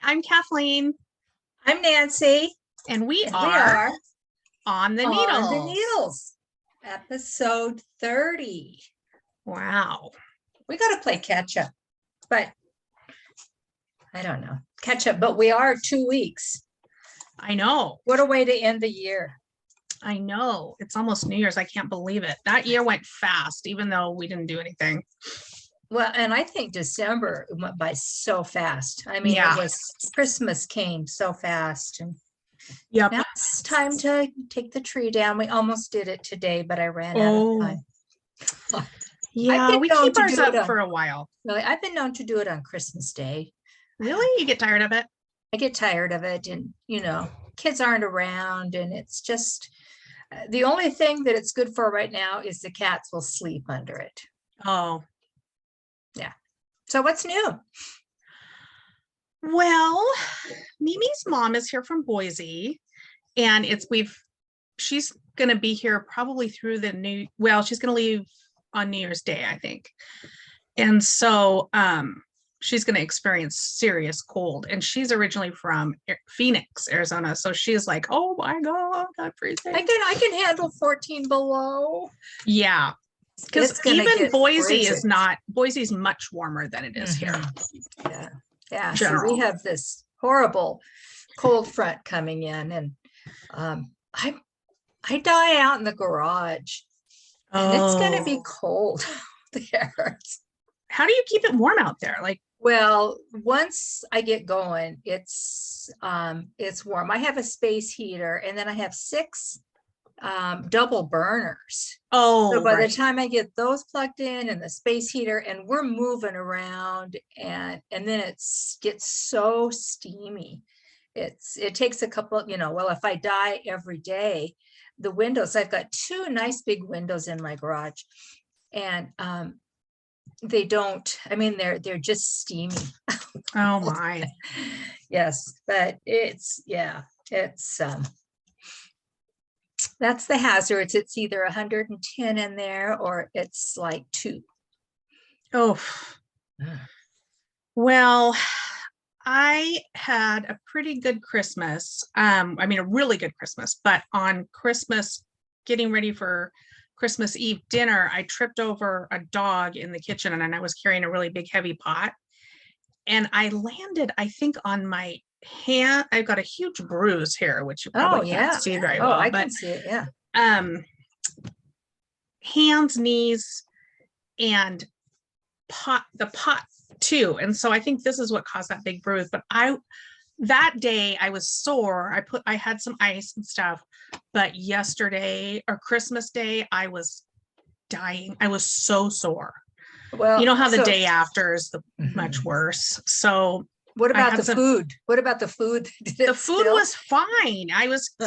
I'm Kathleen. I'm Nancy. And we and are on the needles. On the Needles, episode 30. Wow. We got to play catch up, but I don't know. Catch up, but we are 2 weeks. I know. What a way to end the year. I know. It's almost New Year's. I can't believe it. That year went fast, even though we didn't do anything. Well, and I think December went by so fast. I mean, Yeah. It was Christmas came so fast. And Yep. now it's time to take the tree down. We almost did it today, but I ran out of time. Yeah, we known keep to ours do it up on- for a while. Really, I've been known to do it on Christmas Day. Really? You get tired of it? I get tired of it, and kids aren't around, and it's just the only thing that it's good for right now is the cats will sleep under it. Oh. So what's new? Well, Mimi's mom is here from Boise, and she's gonna be here probably through she's gonna leave on New Year's Day, I think. And so she's gonna experience serious cold, and she's originally from Phoenix, Arizona. So she's like, oh my God, I'm freezing. I can handle 14 below. Yeah. Because It's gonna even get Boise's frigid. much warmer than it is here. Yeah. So General. we have this horrible cold front coming in, and I die out in the garage, and it's going to be cold there. How do you keep it warm out there? Well, once I get going, it's warm. I have a space heater, and then I have 6 double burners. So by the time I get those plugged in and the space heater, and we're moving around, and then gets so steamy. It takes a couple of, well, if I dye every day, the windows, I've got 2 nice big windows in my garage, and they don't, they're just steamy. Oh my. Yes, but that's the hazards. It's either 110 in there or it's like 2. Oh, well, I had a pretty good Christmas. A really good Christmas, but on Christmas, getting ready for Christmas Eve dinner, I tripped over a dog in the kitchen, and I was carrying a really big, heavy pot. And I landed, I think, on my hand. I've got a huge bruise here, which you probably can't see very well. I can see it, yeah. Hands, knees, and the pot too. And so I think this is what caused that big bruise. But that day I was sore. I had some ice and stuff, but yesterday, or Christmas Day, I was dying. I was so sore. Well, you know how the day after is much worse. So what about the food? What about the food? The food was fine.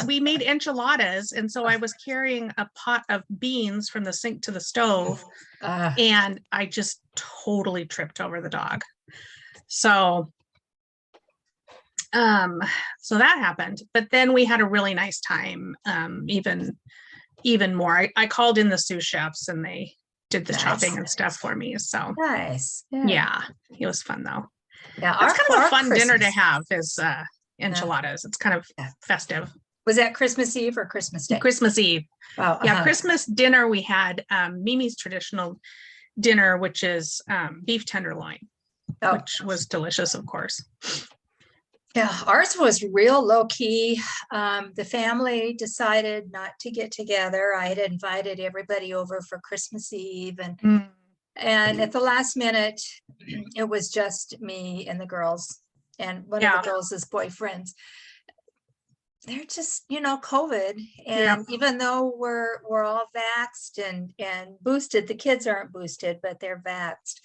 We made enchiladas, and so I was carrying a pot of beans from the sink to the stove, and I just totally tripped over the dog. So that happened, but then we had a really nice time. Even more. I called in the sous chefs, and they did the chopping and stuff for me. So nice. Yeah, it was fun though. Yeah, it's kind of a fun dinner to have is enchiladas. It's kind of festive. Was that Christmas Eve or Christmas Day? Christmas Eve. Oh, yeah. Christmas dinner, we had Mimi's traditional dinner, which is beef tenderloin, which was delicious, of course. Yeah, ours was real low key. The family decided not to get together. I had invited everybody over for Christmas Eve, and at the last minute, it was just me and the girls, and one of the girls' boyfriends. They're just, COVID, and even though we're all vaxxed and boosted, the kids aren't boosted, but they're vaxxed.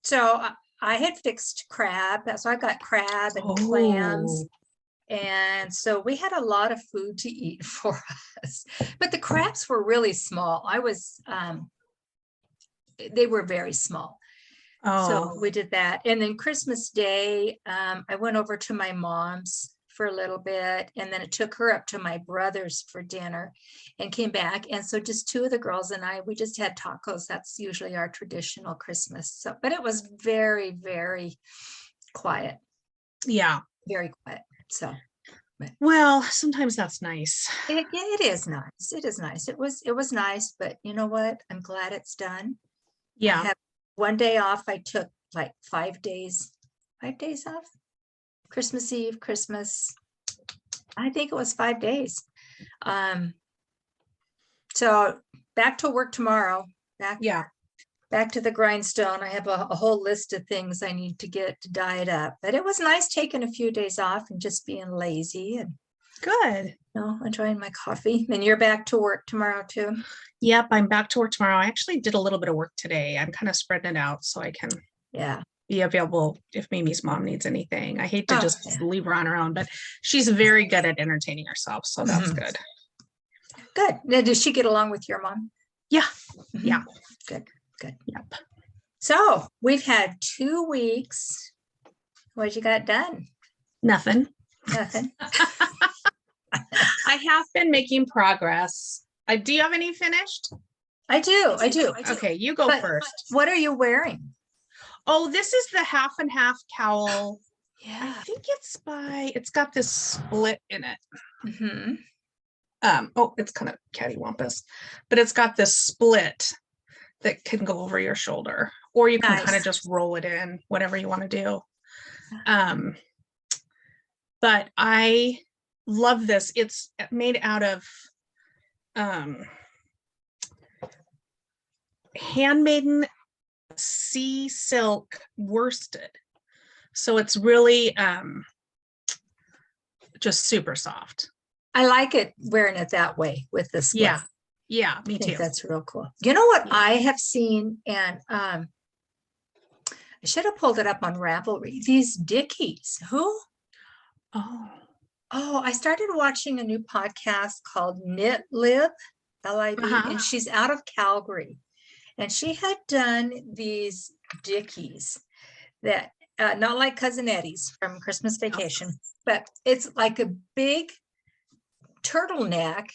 So I had fixed crab, so I got crab and clams. And so we had a lot of food to eat for us, but the crabs were really small. They were very small. So we did that. And then Christmas Day, I went over to my mom's for a little bit, and then it took her up to my brother's for dinner and came back. And so just two of the girls and I, we just had tacos. That's usually our traditional Christmas. So, but it was very, very quiet. Yeah. Very quiet. So. Well, sometimes that's nice. It is nice. It is nice. It was nice, but you know what? I'm glad it's done. Yeah. I have one day off. I took like 5 days off. Christmas Eve, Christmas. I think it was 5 days. So back to work tomorrow. Back to the grindstone. I have a whole list of things I need to get to diet up. But it was nice taking a few days off and just being lazy and good. Enjoying my coffee. And you're back to work tomorrow too? Yep, I'm back to work tomorrow. I actually did a little bit of work today. I'm kind of spreading it out so I can be available if Mimi's mom needs anything. I hate to just leave her on her own, but she's very good at entertaining herself. So that's good. Good. Now, does she get along with your mom? Yeah. Yeah. Good. Yep. So we've had 2 weeks. What you got done? Nothing. I have been making progress. Do you have any finished? I do. Okay, you go first. What are you wearing? Oh, this is the half and half cowl. Yeah. I think it's got this split in it. Mm-hmm. It's kind of cattywampus, but it's got this split that can go over your shoulder, or you can kind of just roll it in, whatever you want to do. But I love this. It's made out of handmaiden sea silk worsted. So it's really just super soft. I like it wearing it that way with the split. Yeah, me I think too. that's real cool. You know what I have seen, and I should have pulled it up on Ravelry. These Dickies. Who? Oh, I started watching a new podcast called Knit Lib, Lib, and she's out of Calgary. And she had done these Dickies that, not like Cousin Eddie's from Christmas Vacation, but it's like a big turtleneck.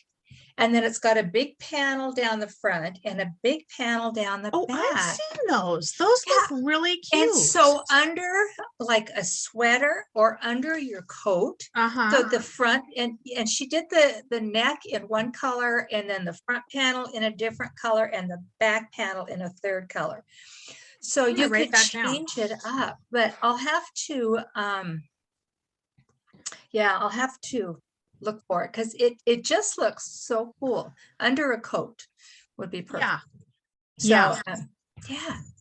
And then it's got a big panel down the front and a big panel down the back. I've seen those. Those look really cute. And so under like a sweater or under your coat. So the front and she did the neck in one color and then the front panel in a different color and the back panel in a third color. So you could change it up, but I'll have to look for it because it just looks so cool. Under a coat would be perfect.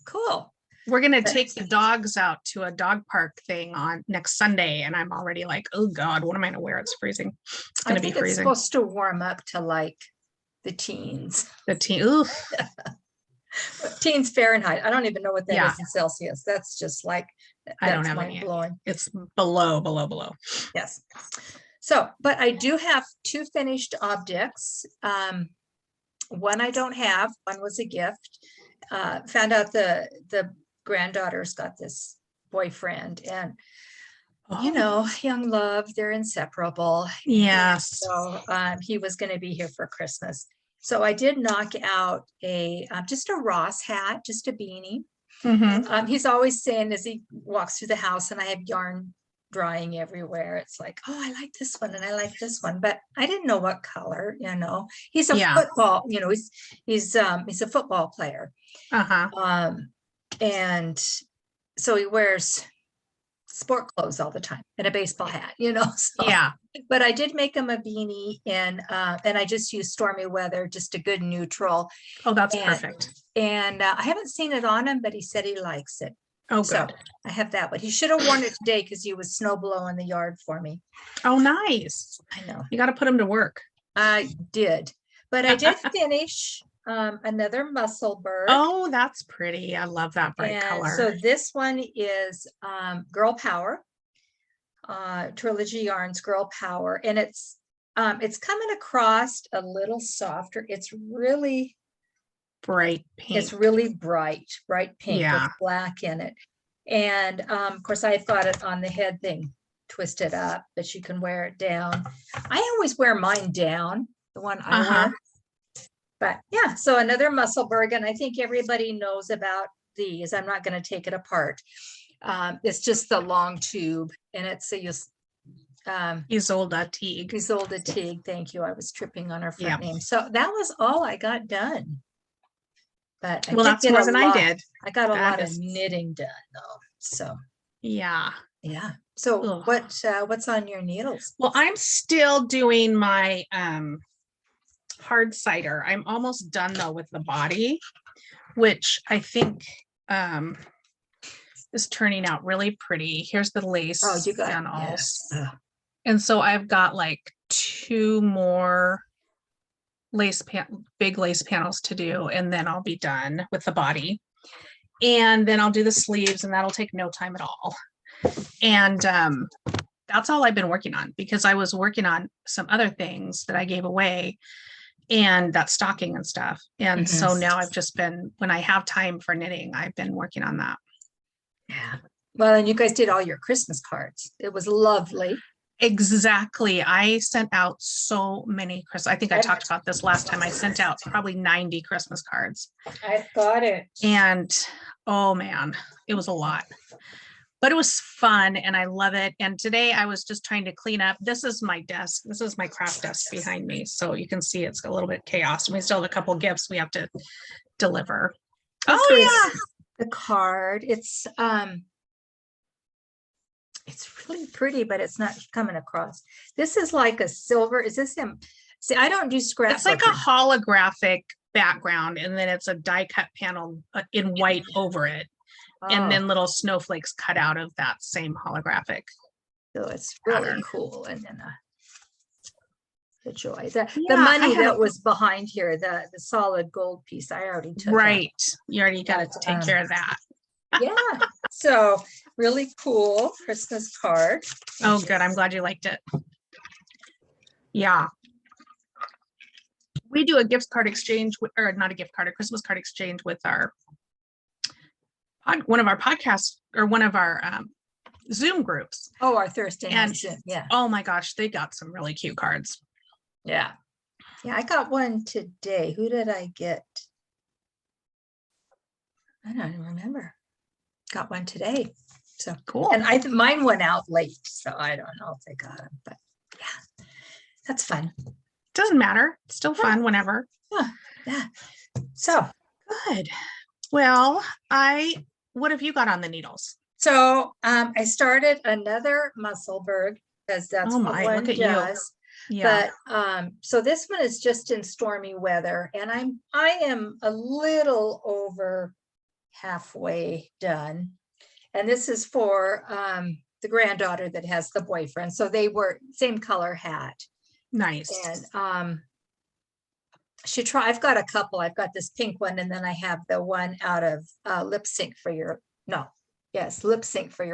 Cool. We're gonna take the dogs out to a dog park thing on next Sunday, and I'm already like, oh God, what am I gonna wear? It's freezing. It's gonna be freezing. It's supposed to warm up to like the teens. Oof. Teens Fahrenheit. I don't even know what that is in Celsius. That's just like I don't have any. Blowing. It's below. Yes. So, but I do have 2 finished objects. One I don't have, one was a gift. Found out the granddaughter's got this boyfriend and young love, they're inseparable. Yes. So he was going to be here for Christmas. So I did knock out just a Ross hat, just a beanie. Mm-hmm. He's always saying as he walks through the house and I have yarn drying everywhere, it's like, oh, I like this one and I like this one, but I didn't know what color. He's a football, he's a football player. And so he wears sport clothes all the time and a baseball hat, so, but I did make him a beanie and I just used Stormy weather, just a good neutral. Oh, that's perfect. And I haven't seen it on him, but he said he likes it. Oh, so good. I have that, but he should have worn it today because he was snow blowing the yard for me. Oh, nice. I know. You got to put him to work. I did, but I did finish another Musselburgh. Oh, that's pretty. I love that bright color. So this one is Girl Power, Trilogy Yarns Girl Power, and it's coming across a little softer. It's really bright pink. It's really bright pink with black in it. And of course I've got it on the head thing twist it up, but you can wear it down. I always wear mine down, the one I wear. But yeah, so another Musselburgh, and I think everybody knows about these. I'm not going to take it apart. It's just the long tube, and it's a Ysolda Teague. Ysolda Teague. Thank you. I was tripping on her front name. So that was all I got done. But well, that's more than I did. I got a lot of knitting done though. So yeah. So what's on your needles? Well, I'm still doing my hard cider. I'm almost done though with the body, which I think is turning out really pretty. Here's the lace panels. Yes. And so I've got like 2 more big lace panels to do, and then I'll be done with the body. And then I'll do the sleeves, and that'll take no time at all. And that's all I've been working on, because I was working on some other things that I gave away, and that stocking and stuff. And so now I've just been, when I have time for knitting, I've been working on that. Yeah. Well, and you guys did all your Christmas cards. It was lovely. Exactly. I sent out so many I think I talked about this last time. I sent out probably 90 Christmas cards. I've got it. And oh man, it was a lot. But it was fun and I love it. And today I was just trying to clean up. This is my desk. This is my craft desk behind me. So you can see it's a little bit chaos. We still have a couple gifts we have to deliver. The card. It's really pretty, but it's not coming across. This is like a silver. Is this him? See, I don't do scrap. It's like a holographic background, and then it's a die cut panel in white over it. And then little snowflakes cut out of that same holographic. So it's really cool. And then the joy. The money that was behind here, the solid gold piece, I already took. Right. You already got to take care of that. Yeah. So really cool Christmas card. Oh, good. I'm glad you liked it. Yeah. We do a gift card exchange, or not a gift card, a Christmas card exchange with one of our podcasts, or one of our Zoom groups. Oh, our Thursday night Zoom. Yeah. Oh my gosh, they got some really cute cards. Yeah. Yeah, I got one today. Who did I get? I don't even remember. Got one today. So cool. And mine went out late, so I don't know if they got them, but yeah, that's fun. Doesn't matter. It's still fun whenever. Yeah. So good. Well, what have you got on the needles? So I started another Musselburgh, because that's what one does. Yeah. But so this one is just in stormy weather, and I am a little over halfway done. And this is for the granddaughter that has the boyfriend. So they were same color hat. Nice. And I've got a couple. I've got this pink one, and then I have the one out of Lip Sync for Your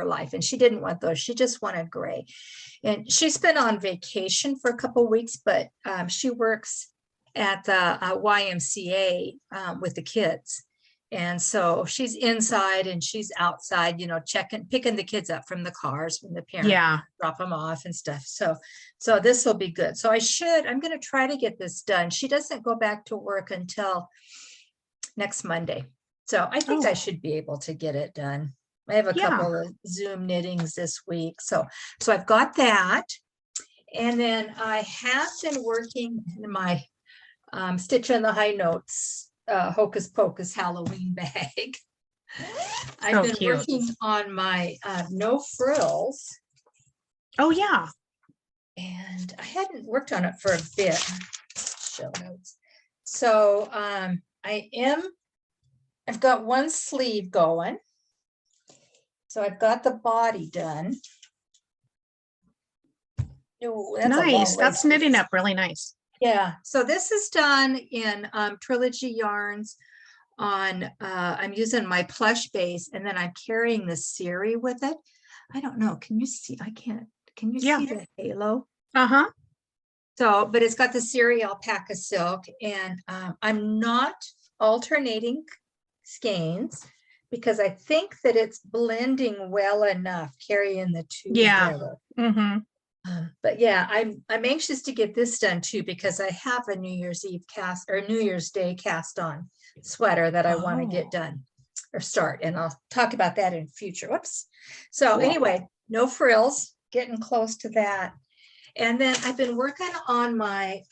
Life. And she didn't want those. She just wanted gray. And she's been on vacation for a couple of weeks, but she works at the YMCA with the kids. And so she's inside and she's outside, picking the kids up from the cars when the parents drop them off and stuff. So this will be good. So I'm going to try to get this done. She doesn't go back to work until next Monday. So I think I should be able to get it done. I have a couple of Zoom knittings this week. So I've got that. And then I have been working in my Stitch on the High Notes Hocus Pocus Halloween bag. I've been working on my No Frills. Oh yeah. And I hadn't worked on it for a bit. Show notes. So I've got one sleeve going. So I've got the body done. Ooh, that's nice. That's knitting up really nice. Yeah. So this is done in Trilogy Yarns on, I'm using my plush base, and then I'm carrying the Siri with it. I don't know. Can you see? I can't. Can you see the halo? Uh-huh. So, but it's got the Siri alpaca silk, and I'm not alternating skeins because I think that it's blending well enough, carrying the two Yeah. together. Mm-hmm. But yeah, I'm anxious to get this done too, because I have a New Year's Eve cast or New Year's Day cast on sweater that I want to get done or start. And I'll talk about that in future. Whoops. So anyway, no frills, getting close to that. And then I've been working on my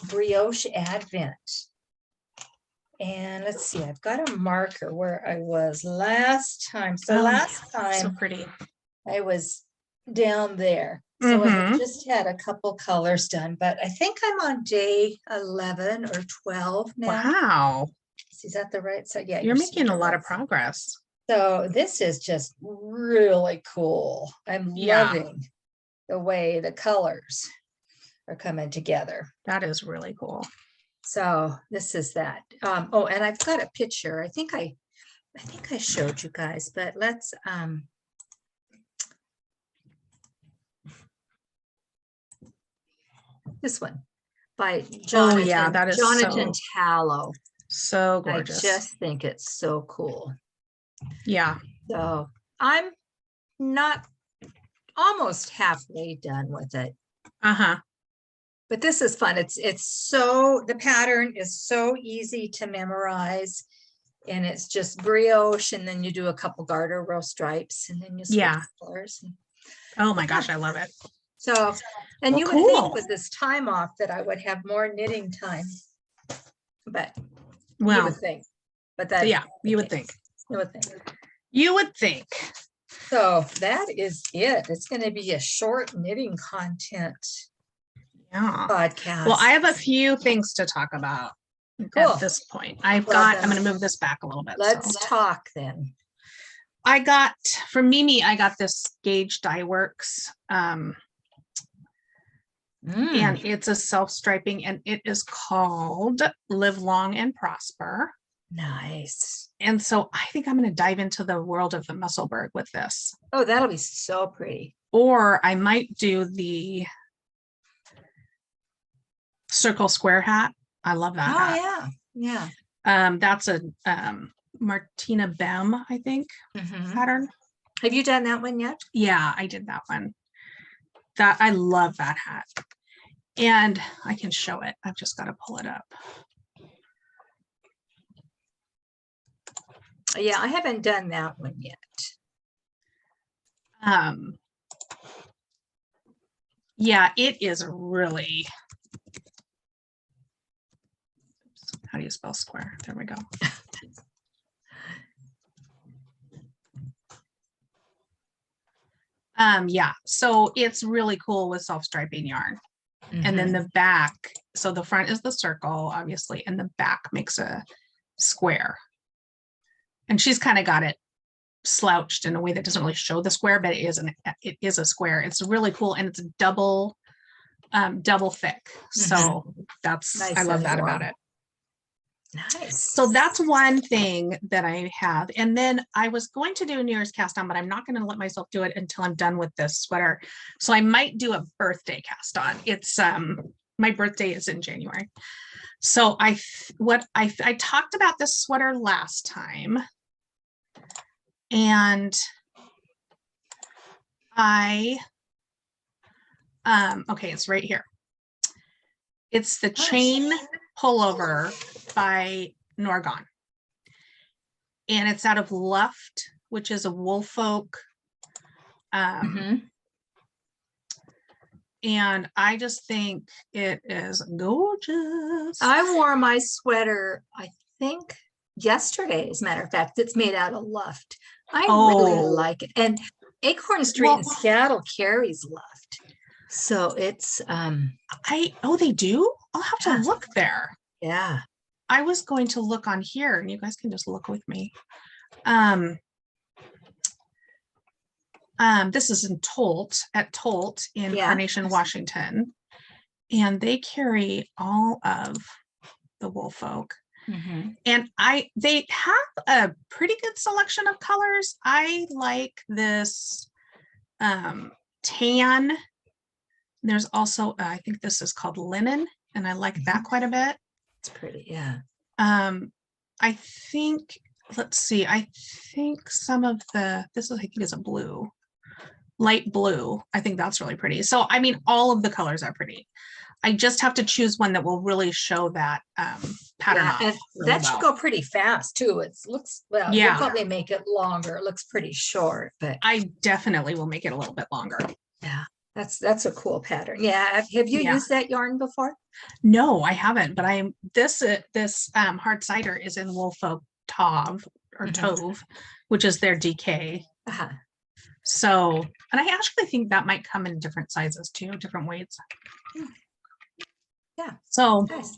brioche advent. And let's see, I've got a marker where I was last time. So last time so pretty. I was down there. So I had just had a couple colors done, but I think I'm on day 11 or 12 now. Wow. Is that the right side? Yeah. You're making a lot of progress. So this is just really cool. I'm loving the way the colors are coming together. That is really cool. So this is that. Oh, and I've got a picture. I think I showed you guys, but let's this one by Jonathan. Oh yeah, that is Jonathan Tallow. So gorgeous. I just think it's so cool. Yeah. So I'm not almost halfway done with it. Uh-huh. But this is fun. It's so, the pattern is so easy to memorize, and it's just brioche, and then you do a couple garter row stripes, and then you switch colors. Oh my gosh, I love it. So, and you would think with this time off that I would have more knitting time, but you would think. But that, you would think. You would think. You would think. So that is it. It's going to be a short knitting content podcast. Well, I have a few things to talk about at this point. I'm going to move this back a little bit. Let's talk then. I got, from Mimi, I got this Gauge Dye Works. And it's a self-striping, and it is called Live Long and Prosper. Nice. And so I think I'm going to dive into the world of the Musselburgh with this. Oh, that'll be so pretty. Or I might do the circle square hat. I love that hat. Yeah. That's a Martina Bem, I think, pattern. Have you done that one yet? Yeah, I did that one. That I love that hat. And I can show it. I've just got to pull it up. Yeah, I haven't done that one yet. Yeah, it is really. How do you spell square? There we go. Yeah, so it's really cool with self-striping yarn. And then the back, so the front is the circle, obviously, and the back makes a square. And she's kind of got it slouched in a way that doesn't really show the square, but it is a square. It's really cool, and it's double thick. So that's nice. I love that about it. Nice. So that's one thing that I have. And then I was going to do a New Year's cast on, but I'm not going to let myself do it until I'm done with this sweater. So I might do a birthday cast on. It's my birthday is in January. So I talked about this sweater last time. And okay, it's right here. It's the chain pullover by Norgon. And it's out of Luft, which is a Woolfolk. And I just think it is gorgeous. I wore my sweater, I think yesterday, as a matter of fact. It's made out of Luft. I really like it. And Acorn Street in Seattle carries Luft. So it's they do? I'll have to look there. Yeah. I was going to look on here, and you guys can just look with me. This is in Tote in Carnation, Washington. And they carry all of the Woolfolk. And they have a pretty good selection of colors. I like this tan. There's also, I think this is called linen, and I like that quite a bit. It's pretty, yeah. I think let's see, I think some of this is, I think is a blue, light blue. I think that's really pretty. So, I mean, all of the colors are pretty. I just have to choose one that will really show that pattern off and really that should well. go pretty fast too. It looks, well, you'll Yeah. probably make it longer. It looks pretty short, but I definitely will make it a little bit longer. yeah, that's a cool pattern. Yeah. Have you Yeah. used that yarn before? No, I haven't, but this hard cider is in Woolfolk TOV or TOV, which is their DK. Uh-huh. So, and I actually think that might come in different sizes too, different weights. Yeah. So Nice.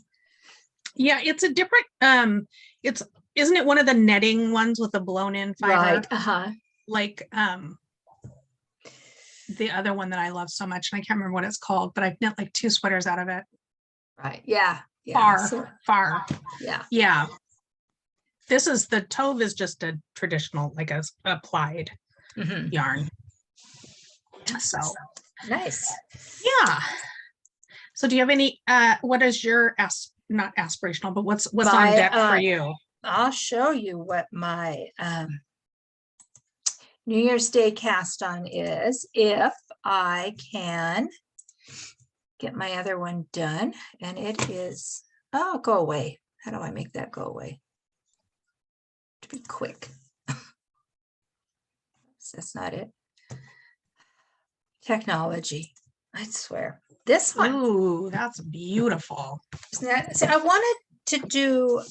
yeah, it's a different, isn't it one of the netting ones with the blown in fiber? Right. Uh-huh. Like the other one that I love so much, and I can't remember what it's called, but I've knit like 2 sweaters out of it. Right. Yeah. Yeah. Far. Yeah. Yeah. This is the Tove is just a traditional, like a applied yarn. So nice. yeah. So do you have any what is your not aspirational, but what's on deck for you? I'll show you what my New Year's Day cast on is, if I can get my other one done. And it is, oh, go away. How do I make that go away? To be quick. That's not it. Technology, I swear. This one. Ooh, that's beautiful. Isn't that, see, I wanted to do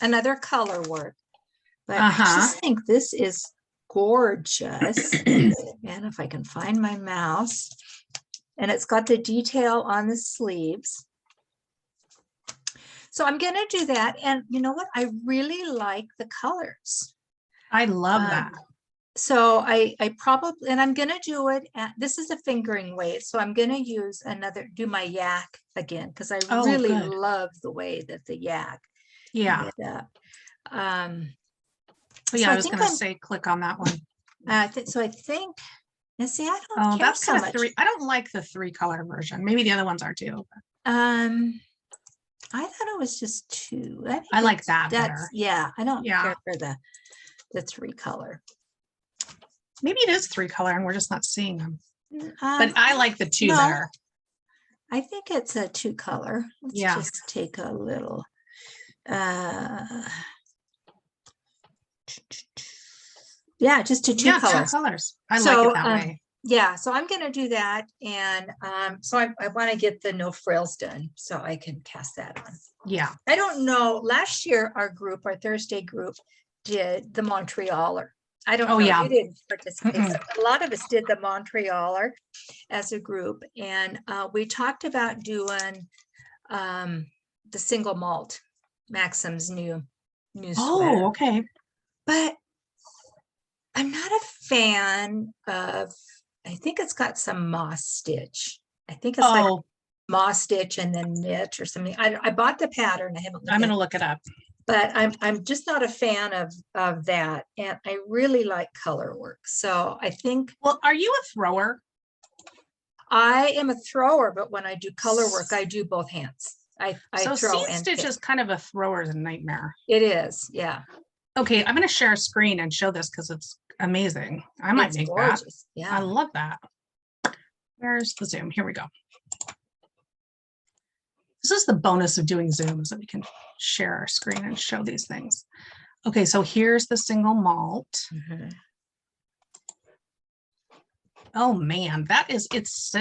another color work, but I just think this is gorgeous. And if I can find my mouse, and it's got the detail on the sleeves. So I'm going to do that. And you know what? I really like the colors. I love that. So I probably, and I'm going to do it at, this is a fingering weight. So I'm going to use do my yak again, because I really love the way that the yak. Yeah. But yeah, I was going to say, click on that one. So I think, now see, I don't Oh, care that's so kind of much. 3. I don't like the 3 color version. Maybe the other ones are too. I thought it was just 2. I like that better. Yeah, I don't care for the 3 color. Maybe it is 3 color and we're just not seeing them. But I like the 2 better. I think it's a 2 color. Let's just take a little. Yeah, just a 2 colors. 2 colors. I like it that way. Yeah, so I'm going to do that. And so I want to get the no frills done so I can cast that on. Yeah. I don't know. Last year, our Thursday group did the Montrealer. I don't know. You didn't participate. So a lot of us did the Montrealer as a group. And we talked about doing the single malt, Maxim's new sweater. Oh, okay. But I'm not a fan of, I think it's got some moss stitch. I think it's like moss stitch and then knit or something. I bought the pattern. I'm going to look it up. But I'm just not a fan of that. And I really like color work. So I think. Well, are you a thrower? I am a thrower, but when I do color work, I do both hands. I so throw seed stitch is kind of a thrower's nightmare. It is, yeah. Okay, I'm going to share a screen and show this because it's amazing. I might make that. Yeah, I love that. Where's the Zoom? Here we go. This is the bonus of doing Zoom, is that we can share our screen and show these things. Okay, so here's the single malt. Oh man, it's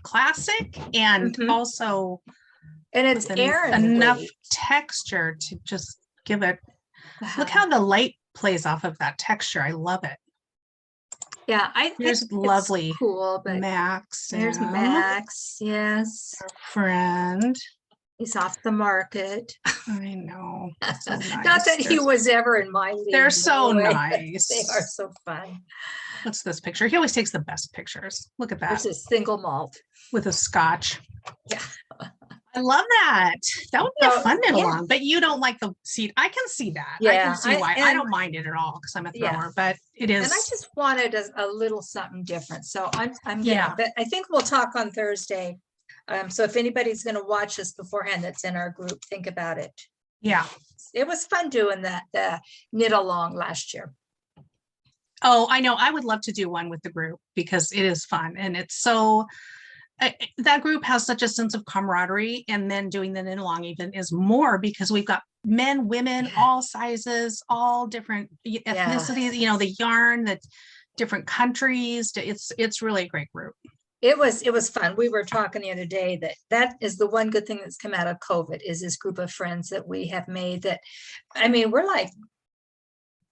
classic and also, and it's enough texture to just give it. Look how the light plays off of that texture. I love it. Yeah, here's lovely. Cool, but Max. There's Max. Yes, our friend. He's off the market. I know. So nice. Not that he was ever in my league. They're so nice. They are so fun. What's this picture? He always takes the best pictures. Look at that. This is single malt with a scotch. Yeah. I love that. That would be a fun knit along, but you don't like the seed. I can see that. Yeah, I can see why. I don't mind it at all because I'm a thrower, but it is. And I just wanted a little something different. So I'm but I think we'll talk on Thursday. So if anybody's going to watch us beforehand that's in our group, think about it. Yeah. It was fun doing that, the knit along last year. Oh, I know. I would love to do one with the group because it is fun. And it's so, that group has such a sense of camaraderie, and then doing the knit along even is more because we've got men, women, Yeah. all sizes, all different ethnicities, you know, the yarn, the different countries. It's really a great group. It was fun. We were talking the other day that is the one good thing that's come out of COVID is this group of friends that we have made that, I mean, we're like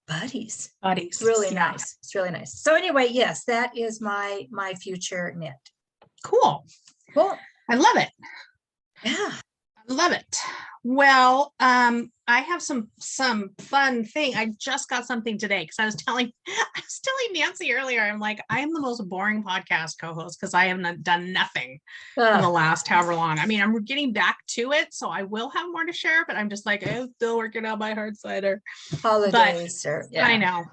buddies. Buddies. Really Yeah. nice. It's really nice. So anyway, yes, that is my future knit. Cool. Cool. I love it. Yeah. I love it. Well, I have some fun thing. I just got something today because I was telling Nancy earlier, I'm like, I am the most boring podcast co-host because I have done nothing in the last however long. I mean, I'm getting back to it, so I will have more to share, but I'm just like, I'm still working on my hard cider. Holidays, yeah. I know.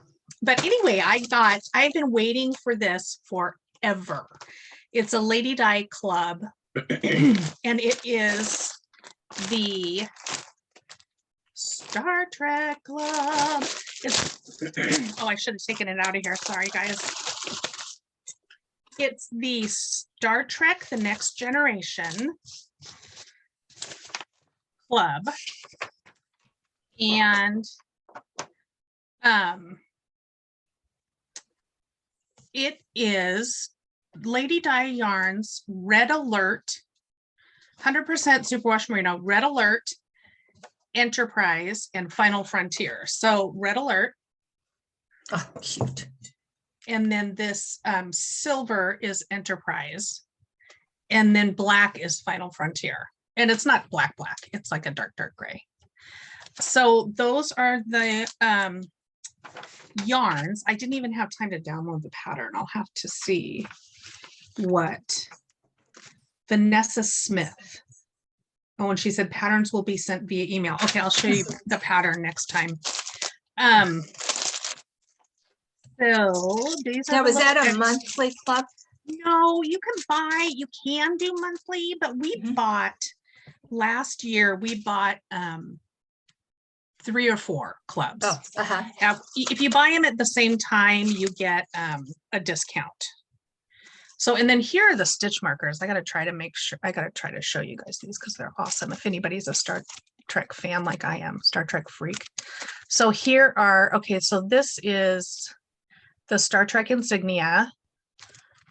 But anyway, I've been waiting for this forever. It's a Lady Dye Club, and it is the Star Trek Club. Oh, I should have taken it out of here. Sorry, guys. It's the Star Trek The Next Generation Club. And it is Lady Dye Yarns Red Alert 100% superwash merino, Red Alert, Enterprise, and Final Frontier. So Red Alert. Oh, cute. And then this silver is Enterprise. And then black is Final Frontier. And it's not black, it's like a dark gray. So those are the yarns. I didn't even have time to download the pattern. I'll have to see what Vanessa Smith. Oh, and she said patterns will be sent via email. Okay, I'll show you the pattern next time. So these are. Now, is that a monthly club? No, you can do monthly, but we bought last year, we bought 3 or 4 clubs. Oh, if you buy them at the same time, you get a discount. So, and then here are the stitch markers. I got to try to show you guys these because they're awesome. If anybody's a Star Trek fan like I am, Star Trek freak. So here are, okay, so this is the Star Trek insignia.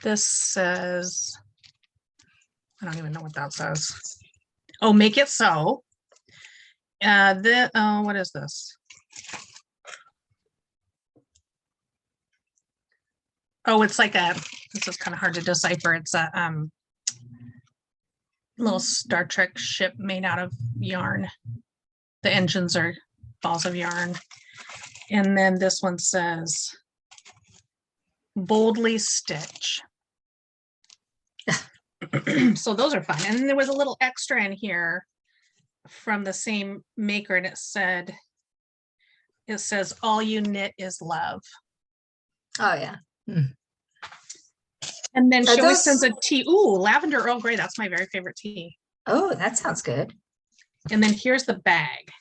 This says, I don't even know what that says. Oh, make it so. What is this? Oh, it's like this is kind of hard to decipher. It's a little Star Trek ship made out of yarn. The engines are balls of yarn. And then this one says, boldly stitch. So those are fun. And then there was a little extra in here from the same maker, and it says, all you knit is love. Oh, yeah. And then she always sends a tea. Ooh, lavender Earl Grey. That's my very favorite tea. Oh, that sounds good. And then here's the bag.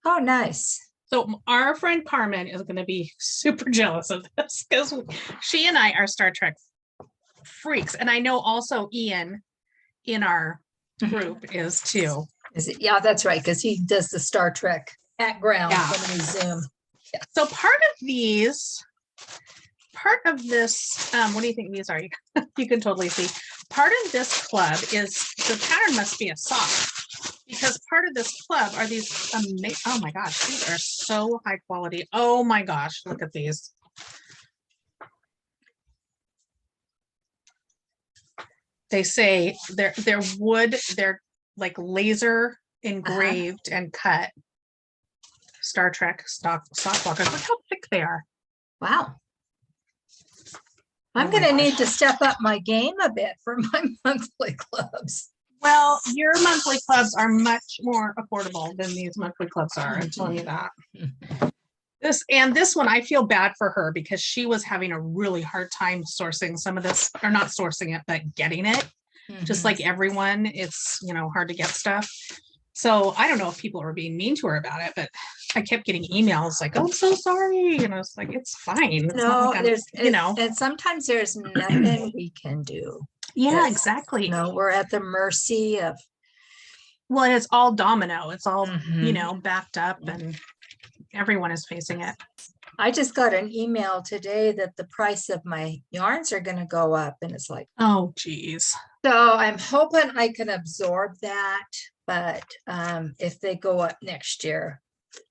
Oh, nice. So our friend Carmen is going to be super jealous of this because she and I are Star Trek freaks. And I know also Ian in our group is too. Is it? Yeah, that's right. Because he does the Star Trek at ground when we Zoom. Yeah. So part of this, what do you think these are? You can totally see. Part of this club is, the pattern must be a sock, because part of this club are these amazing, oh my gosh, these are so high quality. Oh my gosh, look at these. They say they're wood, they're like laser engraved and cut Star Trek sock blockers. Look how thick they are. Wow. I'm going to need to step up my game a bit for my monthly clubs. Well, your monthly clubs are much more affordable than these monthly clubs are. I'm telling you that. This one, I feel bad for her because she was having a really hard time sourcing some of this, or not sourcing it, but getting it. Just like everyone, it's, hard to get stuff. So I don't know if people were being mean to her about it, but I kept getting emails like, "Oh, I'm so sorry," and I was like, "It's fine." It's not No, like I'm, there's, you know. and sometimes there's nothing we can do. Yeah, It's, exactly. no, we're at the mercy of. Well, and it's all domino. It's all, you Mhm. know, backed up, and everyone is facing it. I just got an email today that the price of my yarns are going to go up, and it's like, Oh, geez. so I'm hoping I can absorb that, but if they go up next year,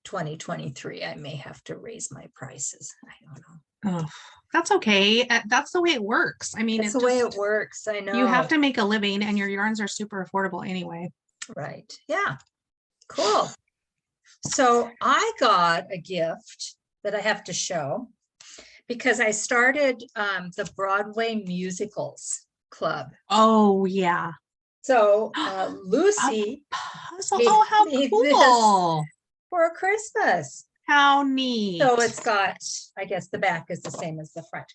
2023, I may have to raise my prices. I don't know. Oh, that's okay. That's the way it works. I mean, It's it the way just, it works. I know. you have to make a living, and your yarns are super affordable anyway. Right. Yeah. Cool. So I got a gift that I have to show because I started the Broadway musicals club. Oh, yeah. So A Lucy puzzle. gave Oh, how me cool. this for Christmas. How neat. So it's got, I guess the back is the same as the front.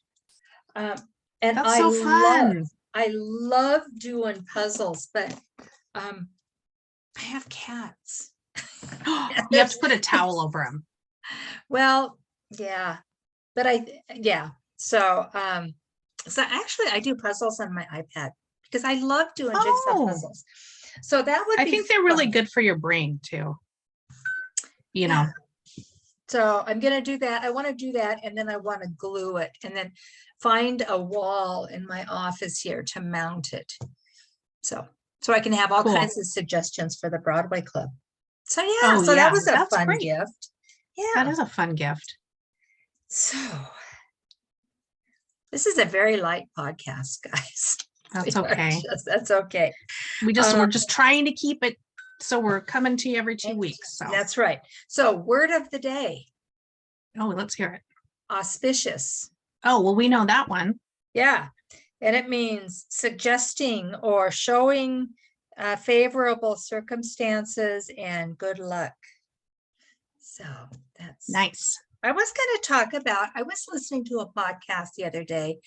And That's so fun. I love doing puzzles, but I have cats. You have to put a towel over them. Well, yeah, but yeah. So, so actually I do puzzles on my iPad because I love doing jigsaw puzzles. So that would I be think they're really fun. good for your brain too. You know. So I'm going to do that. I want to do that. And then I want to glue it and then find a wall in my office here to mount it. So I can have all kinds of suggestions for the Broadway Club. So yeah, so that was a fun gift. Yeah. That is a fun gift. So this is a very light podcast, guys. That's okay. That's okay. We're just trying to keep it. So we're coming to you every 2 weeks. So that's right. So word of the day. Oh, let's hear it. Auspicious. Oh, well, we know that one. Yeah. And it means suggesting or showing favorable circumstances and good luck. So that's nice. I was going to talk about, I was listening to a podcast the other day.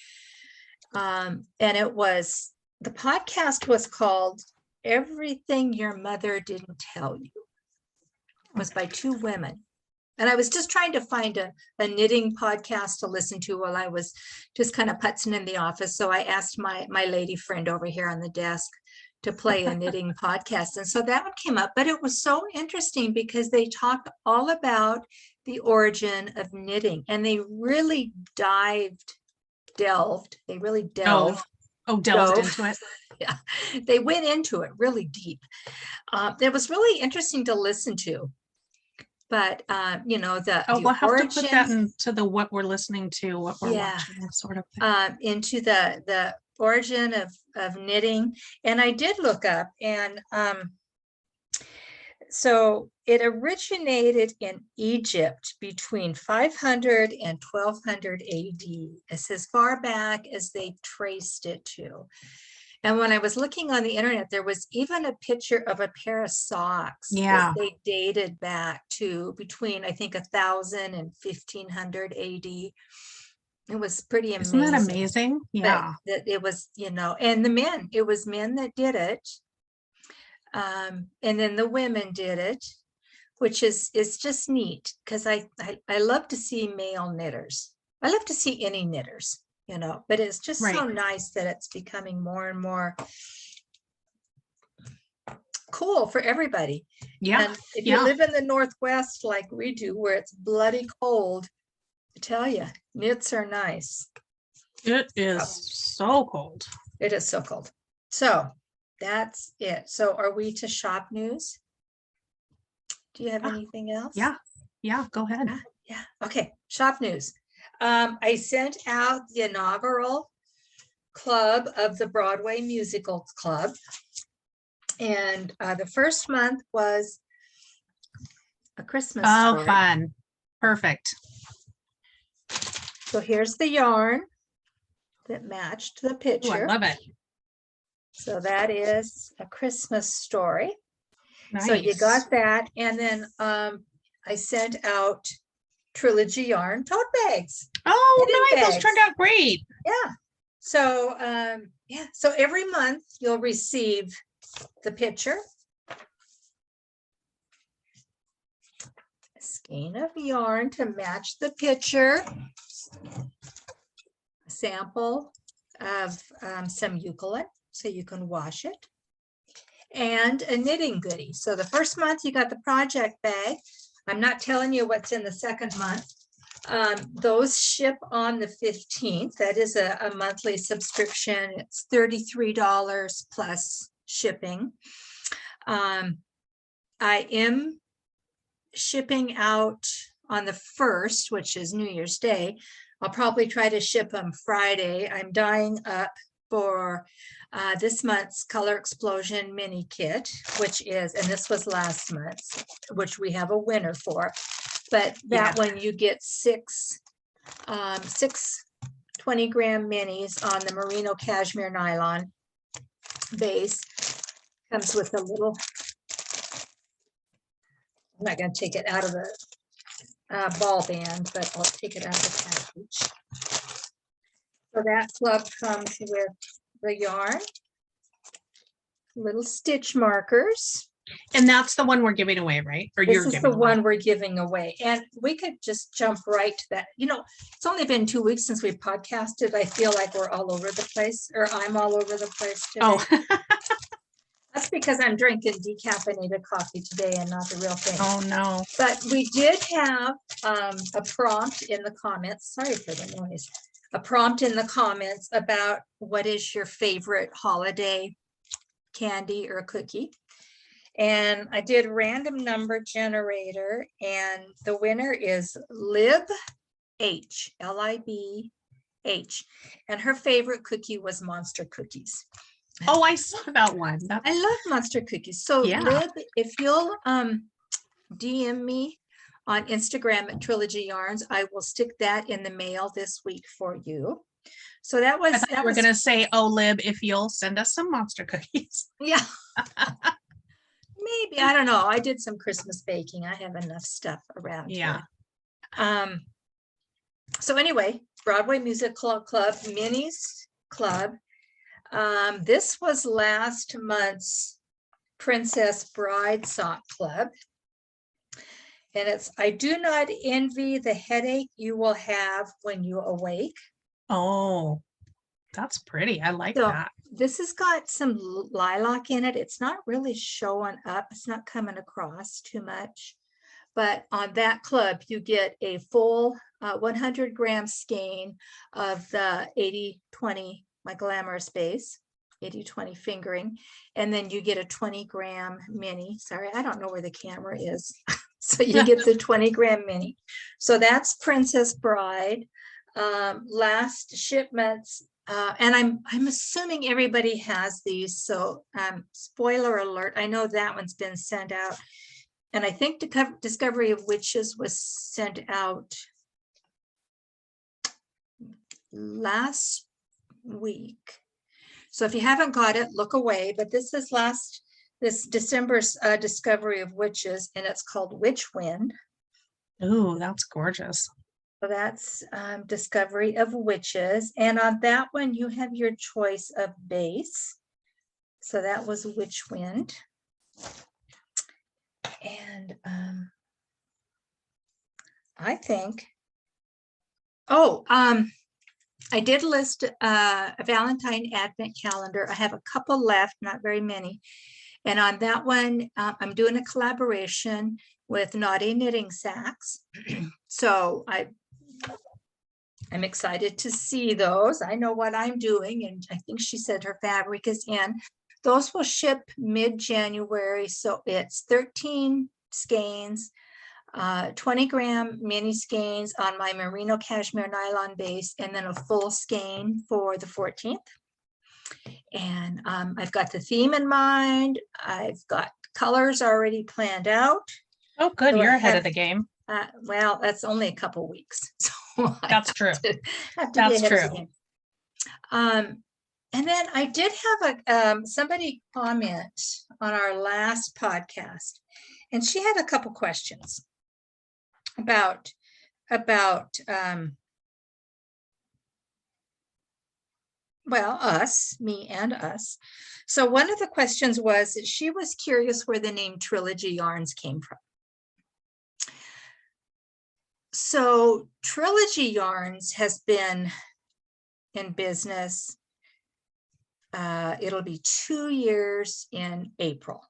And the podcast was called Everything Your Mother Didn't Tell You. It was by two women. And I was just trying to find a knitting podcast to listen to while I was just kind of putzing in the office. So I asked my lady friend over here on the desk to play a knitting podcast. And so that one came up, but it was so interesting because they talked all about the origin of knitting and they really delved into it. Yeah, they went into it really deep. It was really interesting to listen to. But you know, we'll have to put that into the what we're listening to, what we're watching, sort of thing. Into the origin of knitting. And I did look up, and so it originated in Egypt between 500 and 1200 AD. It's as far back as they traced it to. And when I was looking on the internet, there was even a picture of a pair of socks that they dated back to between, I think, 1000 and 1500 AD. It was pretty amazing. Isn't that amazing? Yeah. That it was, you know, and it was men that did it. And then the women did it, which is just neat because I love to see male knitters. I love to see any knitters. You know, but it's just so nice that it's becoming more and more cool for everybody. Yeah. And if you live in the Northwest like we do, where it's bloody cold, I tell you, knits are nice. It is so cold. It is so cold. So that's it. So are we to shop news? Do you have anything else? Yeah, go ahead. Yeah. Okay. Shop news. I sent out the inaugural club of the Broadway Musical Club. And the first month was a Christmas story. Fun. Perfect. So here's the yarn that matched the picture. I love it. So that is a Christmas story. Nice. So you got that. And then I sent out Trilogy Yarn tote bags. Oh, nice. Those turned out great. Yeah. So, so every month you'll receive the picture skein of yarn to match the picture, a sample of some eucalypt so you can wash it, and a knitting goodie. So the first month you got the project bag. I'm not telling you what's in the second month. Those ship on the 15th. That is a monthly subscription. It's $33 plus shipping. I am shipping out on the 1st, which is New Year's Day. I'll probably try to ship them Friday. I'm dyeing up for this month's Color Explosion mini kit, which is, and this was last month's, which we have a winner for. But that one you get six 20-gram minis on the merino cashmere nylon base. Comes with a little, I'm not going to take it out of the ball band, but I'll take it out of the package. So that club comes with the yarn, little stitch markers. And that's the one we're giving away, right? Or This is the one we're giving away. And we could just jump right to that. You know, it's only been 2 weeks since we podcasted. I feel like we're all over the place, or I'm all over the place today. Oh, That's because I'm drinking decaffeinated coffee today and not the real thing. oh no. But we did have a prompt in the comments. Sorry for the noise. A prompt in the comments about what is your favorite holiday candy or cookie. And I did random number generator, and the winner is Lib H, L-I-B-H. And her favorite cookie was Monster Cookies. Oh, I saw that one. I love Monster Cookies. So Yeah. Lib, if you'll DM me on Instagram at Trilogy Yarns, I will stick that in the mail this week for you. So that was, We're going to say, oh, Lib, if you'll send us some monster cookies. yeah. Maybe, I don't know. I did some Christmas baking. I have enough stuff around Yeah. here. So anyway, Broadway Musical Club Minis Club. This was last month's Princess Bride Sock Club. And it's, I do not envy the headache you will have when you awake. Oh, that's pretty. I like So that. this has got some lilac in it. It's not really showing up. It's not coming across too much. But on that club, you get a full 100-gram skein of the 80-20, my glamorous base, 80-20 fingering. And then you get a 20-gram mini. Sorry, I don't know where the camera is. So you get the 20-gram mini. So that's Princess Bride. Last shipments. And I'm assuming everybody has these. So spoiler alert, I know that one's been sent out. And I think Discovery of Witches was sent out last week. So if you haven't got it, look away. But this is this December's Discovery of Witches, and it's called Witch Wind. Ooh, that's gorgeous. So that's Discovery of Witches. And on that one, you have your choice of base. So that was Witch Wind. And I think, I did list a Valentine Advent calendar. I have a couple left, not very many. And on that one, I'm doing a collaboration with Naughty Knitting Sacks. So I'm excited to see those. I know what I'm doing, and I think she said her fabric is in. Those will ship mid-January, so it's 13 skeins, 20-gram mini skeins on my merino cashmere nylon base, and then a full skein for the 14th. And I've got the theme in mind. I've got colors already planned out. Oh, good. So You're ahead of the game. Well, that's only a couple weeks. So That's true. That's true. And then I did have somebody comment on our last podcast, and she had a couple questions about well, me and us. So one of the questions was that she was curious where the name Trilogy Yarns came from. So Trilogy Yarns has been in business. It'll be 2 years in April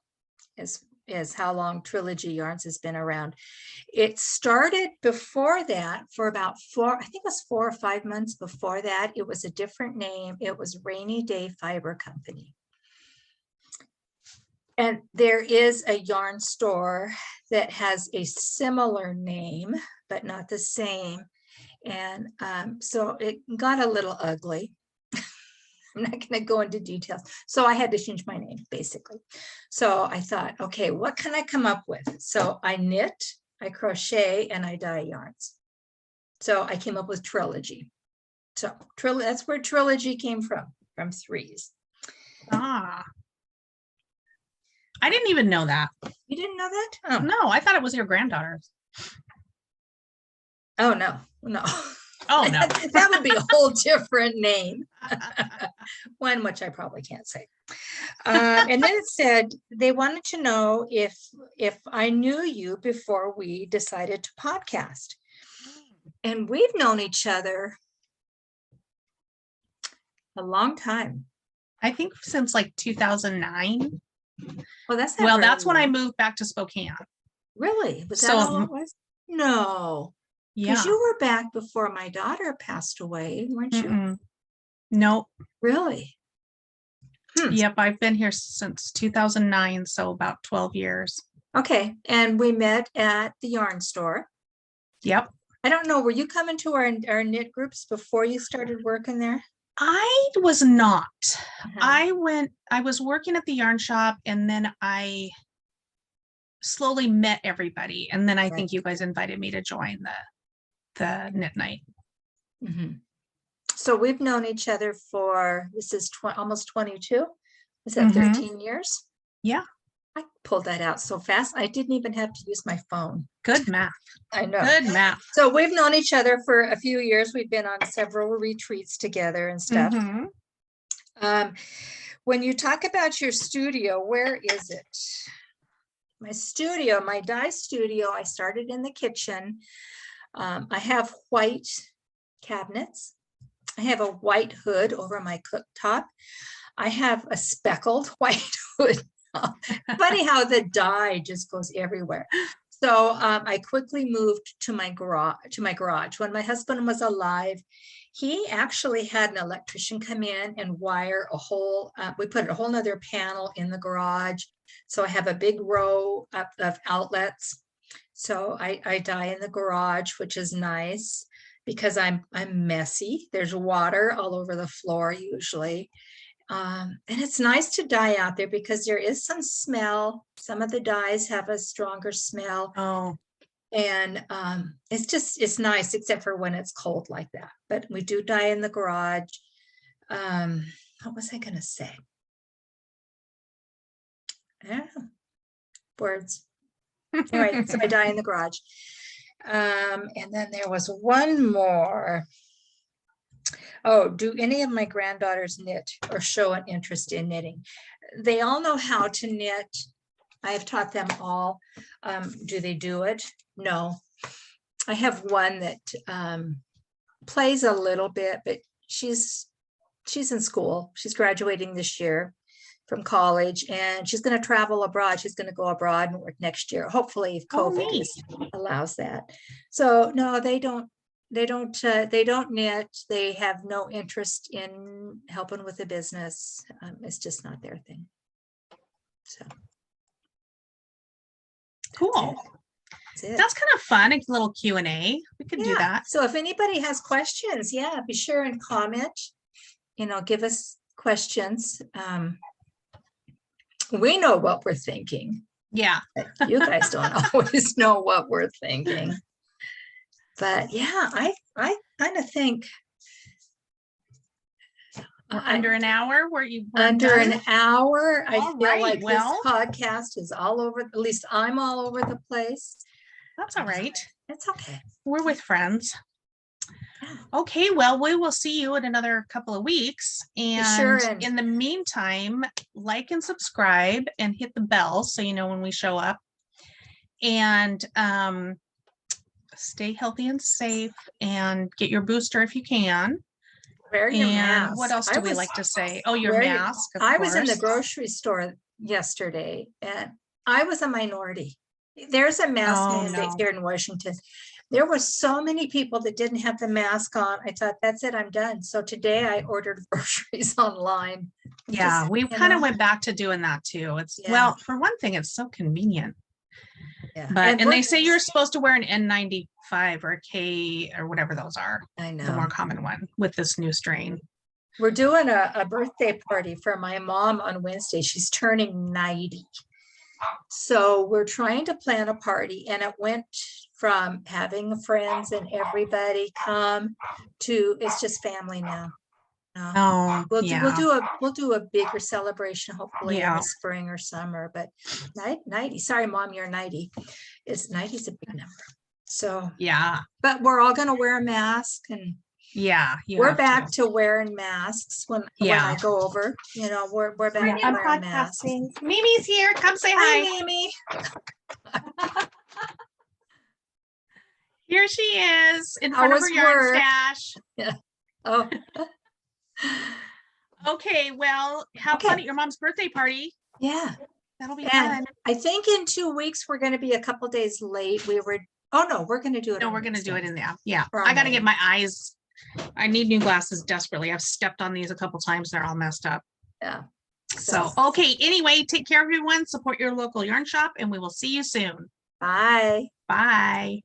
is how long Trilogy Yarns has been around. It started before that for about I think it was 4 or 5 months before that. It was a different name. It was Rainy Day Fiber Company. And there is a yarn store that has a similar name, but not the same. And so it got a little ugly. I'm not going to go into details. So I had to change my name, basically. So I thought, okay, what can I come up with? So I knit, I crochet, and I dye yarns. So I came up with Trilogy. So that's where Trilogy came from threes. Ah. I didn't even know that. You didn't know that? Oh. No, I thought it was your granddaughter's. Oh, no. Oh, no. That would be a whole different name. One which I probably can't say. And then it said they wanted to know if I knew you before we decided to podcast. And we've known each other a long time. I think since like 2009. Well, that's when I moved back to Spokane. Really? Was that So, all it was? No. Yeah. Because you were back before my daughter passed away, weren't you? Nope. Really? Yep, I've been here since 2009, so about 12 years. Okay, and we met at the yarn store. Yep. I don't know, were you coming to our knit groups before you started working there? I was not. I was working at the yarn shop, and then I slowly met everybody, and then I think you guys invited me to join the knit night. So we've known each other for, this is almost 22. Is that 13 years? Yeah. I pulled that out so fast. I didn't even have to use my phone. Good math. I know. Good math. So we've known each other for a few years. We've been on several retreats together and stuff. When you talk about your studio, where is it? My studio, my dye studio, I started in the kitchen. I have white cabinets. I have a white hood over my cooktop. I have a speckled white hood. Funny how the dye just goes everywhere. So I quickly moved to my garage. When my husband was alive, he actually had an electrician come in and wire a whole, we put a whole nother panel in the garage. So I have a big row of outlets. So I dye in the garage, which is nice because I'm messy. There's water all over the floor usually. And it's nice to dye out there because there is some smell. Some of the dyes have a stronger smell. Oh. And it's nice, except for when it's cold like that. But we do dye in the garage. What was I going to say? I don't know. Words. Anyway, so I dye in the garage. And then there was one more. Oh, do any of my granddaughters knit or show an interest in knitting? They all know how to knit. I have taught them all. Do they do it? No. I have one that plays a little bit, but she's in school. She's graduating this year from college, and she's going to travel abroad. She's going to go abroad and work next year, hopefully, if COVID allows that. So no, they don't knit. They have no interest in helping with the business. It's just not their thing. So cool. That's kind of fun. A little Q&A. We could do that. So if anybody has questions, be sure and comment. Give us questions. We know what we're thinking. Yeah. You guys don't always know what we're thinking. But yeah, I kind of think under an hour were you under an hour. I all feel right, like well, this podcast is all over, at least I'm all over the place. That's all right. It's okay. We're with friends. Okay, well, we will see you in another couple of weeks. And in the meantime, like and subscribe and hit the bell so you know when we show up. And stay healthy and safe, and get your booster if you can. Wear your And mask. what else do we like to say? Oh, your wear your- mask. Of I was in the course. grocery store yesterday and I was a minority. There's a mask Oh, mandate no. here in Washington. There were so many people that didn't have the mask on. I thought, that's it, I'm done. So today I ordered groceries online. Yeah, Just, we you kind of know, went back to doing that too. It's Yeah. well, for one thing, it's so convenient. yeah. But and we're- they say you're supposed to wear an N95 or a K or whatever those are, I the know. more common one with this new strain. We're doing a birthday party for my mom on Wednesday. She's turning 90. So we're trying to plan a party, and it went from having friends and everybody come to it's just family now. Oh, We'll yeah. do a bigger celebration hopefully in Yeah. the spring or summer, but 90, sorry mom, you're 90. 90's a big number. So, Yeah. but we're all gonna wear a mask, and Yeah. you we're have to. back to wearing masks when Yeah. I go over, we're back Yeah, to I'm wearing masks. Mimi's here. Come say Hi, hi. Mimi. Here she is in How front of was her yarn work? stash. Oh, Okay, well, have Okay. fun at your mom's birthday party. yeah. That'll be And fun. I think in 2 weeks, we're gonna be a couple days late. We're gonna do it. No, on we're gonna do it Wednesday. in there. Yeah, Or I on gotta get Monday. my eyes. I need new glasses desperately. I've stepped on these a couple times. They're all messed up. Yeah. So, okay. Anyway, take care of everyone. Support your local yarn shop, and we will see you soon. Bye. Bye.